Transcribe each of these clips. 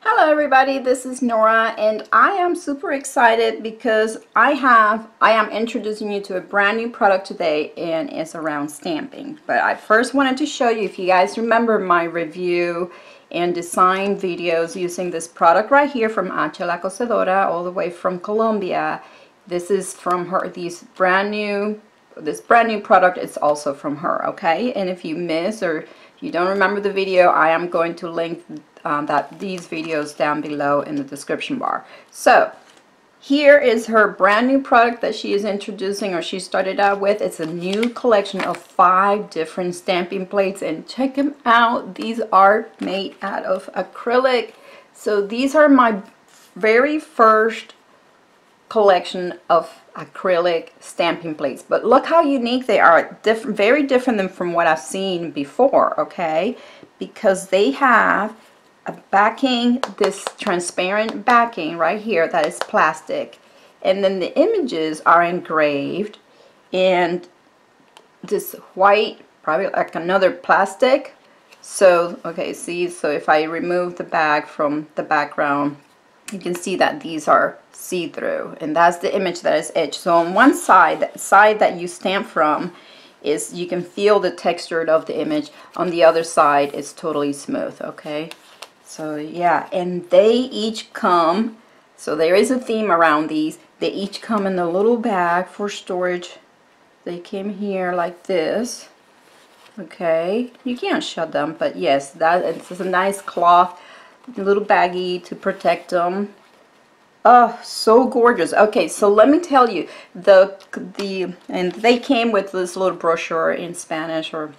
Hello everybody, this is Nora and I am super excited because I am introducing you to a brand new product today, and it's around stamping. But I first wanted to show you, if you guys remember my review and design videos using this product right here from H La Cosedora, all the way from Colombia. This is from her, this brand new product is also from her, okay? And if you miss or you don't remember the video, I am going to link these videos down below in the description bar. So here is her brand new product that she is introducing, or she started out with. It's a new collection of 5 different stamping plates, and check them out. These are made out of acrylic. So these are my very first collection of acrylic stamping plates, but look how unique they are. Very different than from what I've seen before, okay? Because they have a backing, this transparent backing right here that is plastic, and then the images are engraved in this white, probably like another plastic. So okay, see, so if I remove the bag from the background, you can see that these are see-through, and that's the image that is etched. So on one side, the side that you stamp from, is you can feel the texture of the image. On the other side, it's totally smooth, okay? So yeah, and they each come, so there is a theme around these. They each come in a little bag for storage. They came here like this, okay? You can't shut them, but yes, that it's a nice cloth, little baggie to protect them. Oh, so gorgeous. Okay, so let me tell you, and they came with this little brochure in Spanish, or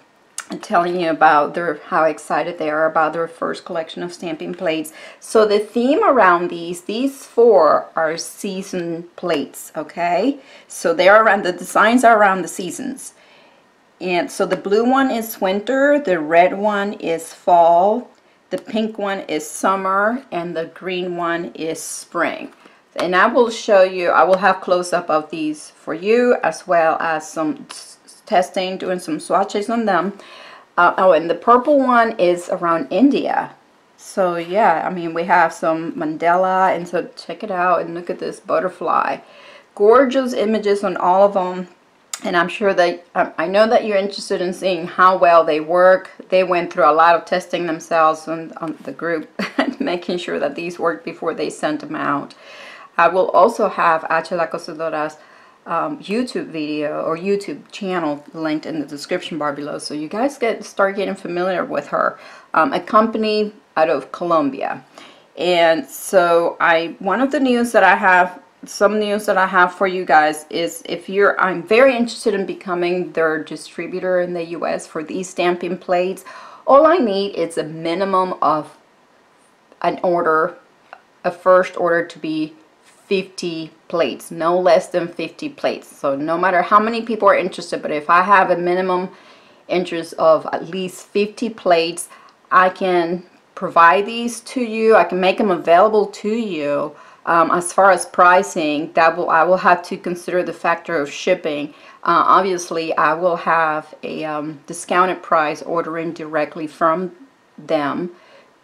telling you about how excited they are about their first collection of stamping plates. So the theme around these 4 are season plates, okay? So they are around, the designs are around the seasons. And so the blue one is winter, the red one is fall, the pink one is summer, and the green one is spring. And I will show you, I will have close-up of these for you, as well as some testing, doing some swatches on them. Oh, and the purple one is around India. So yeah, I mean, we have some mandala, and so check it out and look at this butterfly. Gorgeous images on all of them. And I'm sure that, I know that you're interested in seeing how well they work. They went through a lot of testing themselves on the group, making sure that these worked before they sent them out. I will also have H La Cosedora's YouTube video or YouTube channel linked in the description bar below, so you guys start getting familiar with her. A company out of Colombia. And so one of the news that I have, some news that I have for you guys is, I'm very interested in becoming their distributor in the US for these stamping plates. All I need is a minimum of a first order to be 50 plates, no less than 50 plates. So no matter how many people are interested, but if I have a minimum interest of at least 50 plates, I can provide these to you. I can make them available to you. As far as pricing, I will have to consider the factor of shipping. Obviously, I will have a discounted price ordering directly from them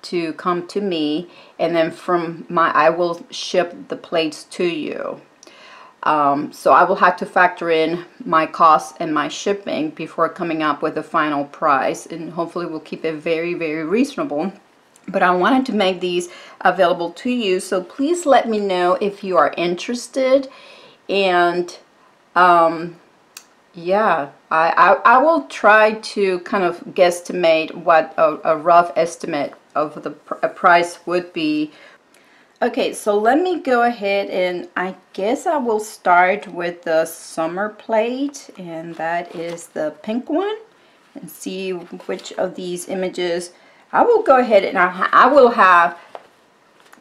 to come to me, and then I will ship the plates to you. So I will have to factor in my costs and my shipping before coming up with a final price, and hopefully we'll keep it very, very reasonable. But I wanted to make these available to you, so please let me know if you are interested. And yeah, I will try to kind of guesstimate what a rough estimate of the price would be. Okay, so let me go ahead, and I guess I will start with the summer plate, and that is the pink one, and see which of these images. I will go ahead and I will have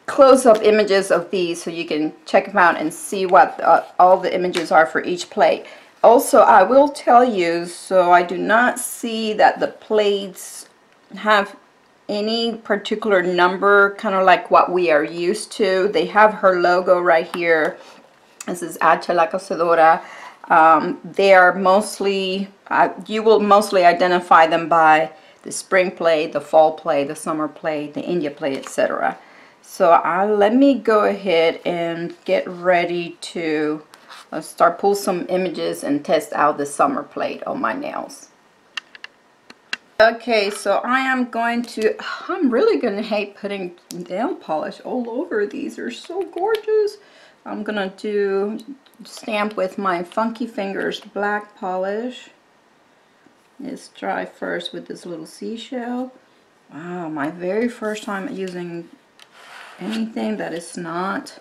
close-up images of these so you can check them out and see what all the images are for each plate. Also, I will tell you, so I do not see that the plates have any particular number, kind of like what we are used to. They have her logo right here. This is H La Cosedora. They are mostly, you will mostly identify them by the spring plate, the fall plate, the summer plate, the India plate, etc. So let me go ahead and get ready to start pull some images and test out the summer plate on my nails. Okay, so I'm really going to hate putting nail polish all over these. They're so gorgeous. I'm going to stamp with my Funky Fingers black polish. Let's try first with this little seashell. Wow, my very first time using anything that is not...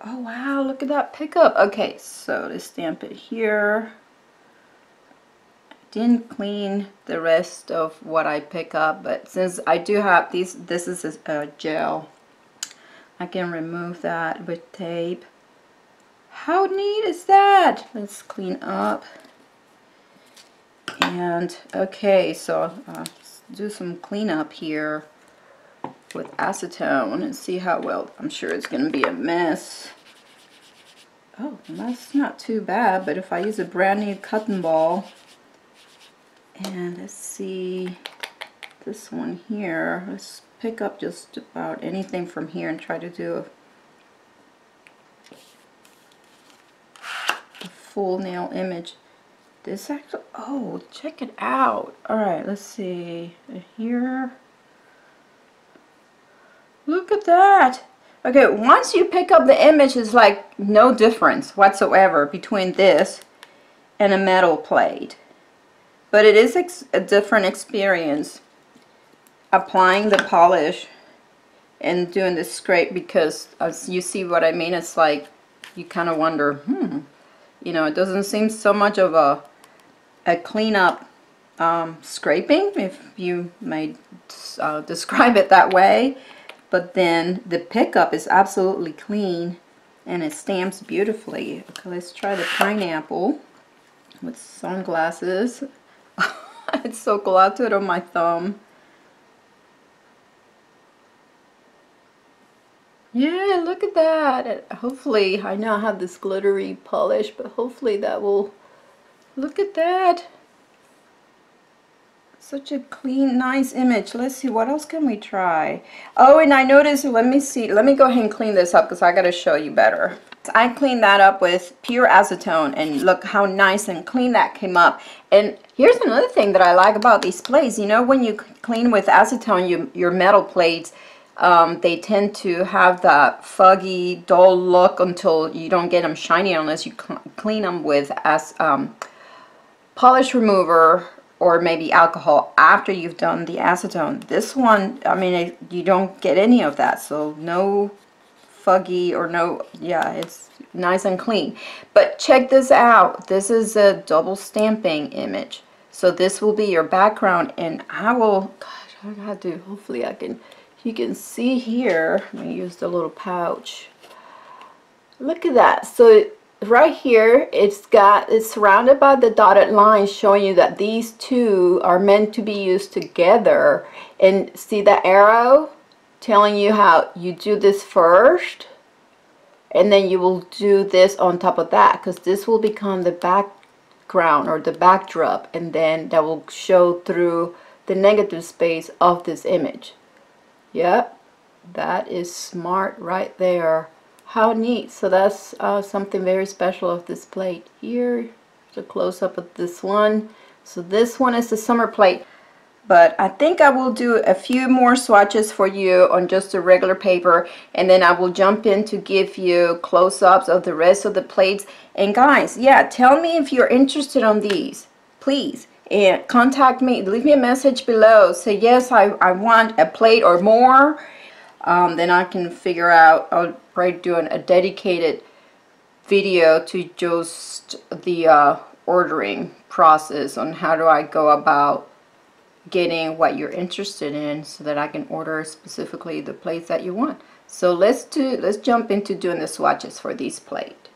Oh wow, look at that pickup. Okay, so let's stamp it here. I didn't clean the rest of what I pick up, but since I do have this is a gel, I can remove that with tape. How neat is that? Let's clean up. And okay, so let's do some cleanup here with acetone and see how well. I'm sure it's going to be a mess. Oh, that's not too bad, but if I use a brand new cotton ball, and let's see this one here, let's pick up just about anything from here and try to do a full nail image. This actually, oh, check it out. Alright, let's see. Here. Look at that. Okay, once you pick up the image, it's like no difference whatsoever between this and a metal plate. But it is a different experience applying the polish and doing the scrape, because as you see what I mean, it's like you kind of wonder, you know, it doesn't seem so much of a cleanup scraping, if you may describe it that way, but then the pickup is absolutely clean and it stamps beautifully. Okay, let's try the pineapple with sunglasses. It's so cool. I'll do it on my thumb. Yeah, look at that. Hopefully, I know I have this glittery polish, but hopefully that will... Look at that. Such a clean, nice image. Let's see, what else can we try? Oh, and I noticed, let me see. Let me go ahead and clean this up because I got to show you better. I cleaned that up with pure acetone, and look how nice and clean that came up. And here's another thing that I like about these plates. You know, when you clean with acetone, your metal plates, they tend to have that foggy, dull look until you don't get them shiny unless you clean them with polish remover or maybe alcohol after you've done the acetone. This one, I mean, you don't get any of that, so no foggy or no, yeah, it's nice and clean. But check this out. This is a double stamping image. So this will be your background, and I will, gosh, I got to, hopefully I can, you can see here, let me use the little pouch. Look at that. So right here, it's surrounded by the dotted lines showing you that these two are meant to be used together. And see the arrow telling you how you do this first, and then you will do this on top of that, because this will become the background or the backdrop, and then that will show through the negative space of this image. Yep, that is smart right there. How neat. So that's something very special of this plate. Here's a close-up of this one. So this one is the summer plate, but I think I will do a few more swatches for you on just a regular paper, and then I will jump in to give you close-ups of the rest of the plates. And guys, yeah, tell me if you're interested on these, please, and contact me. Leave me a message below. Say yes, I want a plate or more. Then I can figure out, I'll probably do a dedicated video to just the ordering process on how do I go about getting what you're interested in, so that I can order specifically the plates that you want. So let's jump into doing the swatches for these plates.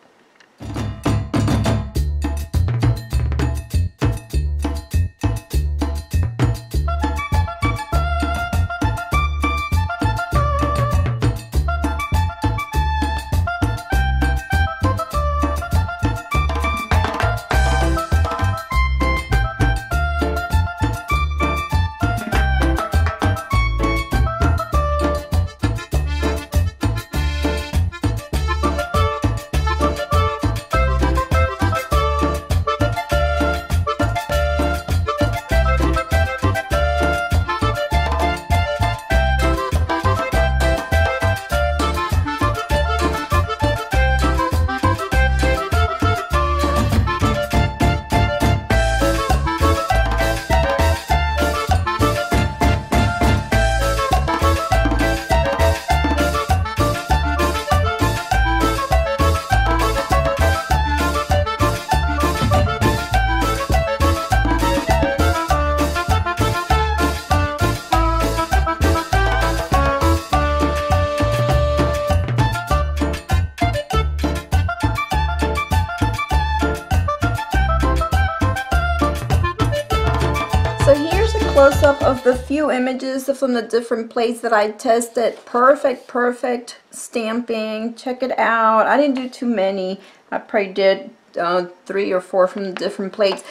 close-up of the few images from the different plates that I tested. Perfect stamping. Check it out. I didn't do too many. I probably did 3 or 4 from the different plates.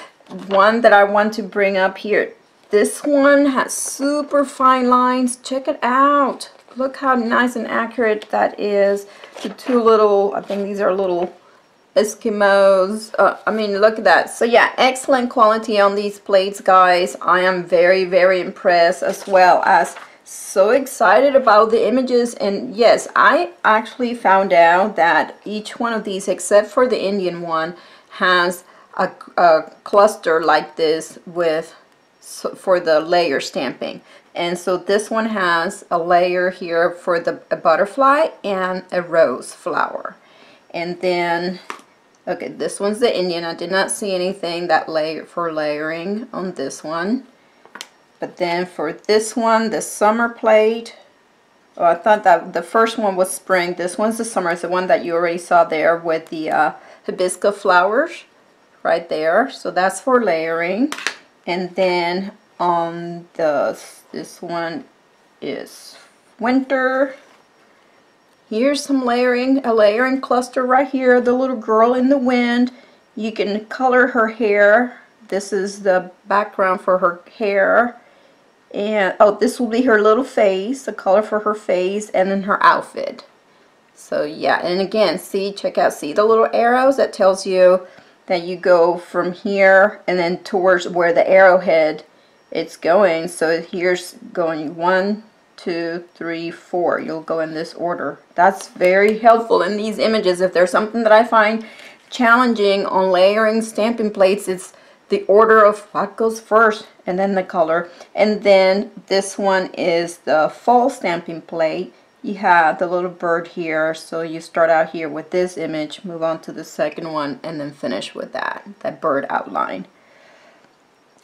One that I want to bring up here. This one has super fine lines. Check it out. Look how nice and accurate that is. The 2 little, I think these are little Eskimos. I mean, look at that. So yeah, excellent quality on these plates, guys. I am very impressed, as well as so excited about the images. And yes, I actually found out that each one of these, except for the Indian one, has a cluster like this with for the layer stamping. And so this one has a layer here for a butterfly and a rose flower. And then, okay, this one's the Indian. I did not see anything that for layering on this one. But then for this one, the summer plate, oh, I thought that the first one was spring. This one's the summer. It's the one that you already saw there with the hibiscus flowers right there. So that's for layering. And then on this one is winter. Here's some layering, a layering cluster right here, the little girl in the wind. You can color her hair. This is the background for her hair. And oh, this will be her little face, the color for her face, and then her outfit. So yeah, and again, see, check out, see the little arrows? That tells you that you go from here and then towards where the arrowhead it's going. So here's going 1, 2, 3, 4. You'll go in this order. That's very helpful in these images. If there's something that I find challenging on layering stamping plates, it's the order of what goes first and then the color. And then this one is the fall stamping plate. You have the little bird here, so you start out here with this image, move on to the second one, and then finish with that bird outline.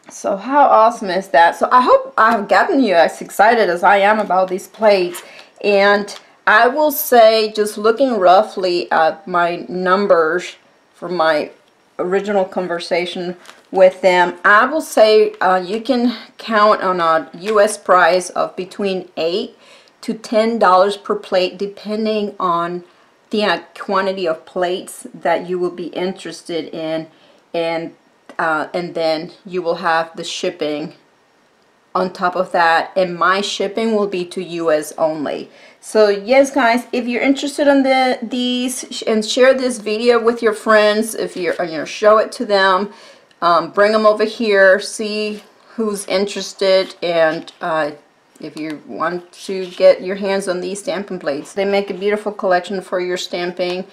So how awesome is that? So I hope I've gotten you as excited as I am about these plates. And I will say, just looking roughly at my numbers for my original conversation with them, I will say you can count on a US price of between $8 to $10 per plate, depending on the quantity of plates that you will be interested in. And then you will have the shipping on top of that, and my shipping will be to US only. So yes, guys, if you're interested in these, and share this video with your friends, if you're show it to them, bring them over here, see who's interested. And if you want to get your hands on these stamping plates, they make a beautiful collection for your stamping,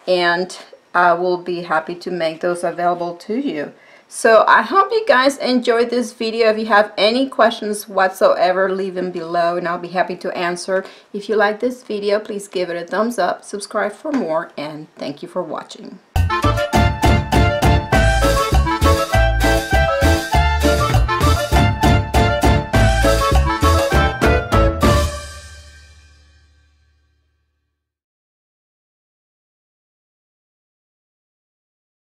and I will be happy to make those available to you. So I hope you guys enjoyed this video. If you have any questions whatsoever, leave them below and I'll be happy to answer. If you like this video, please give it a thumbs up, subscribe for more, and thank you for watching.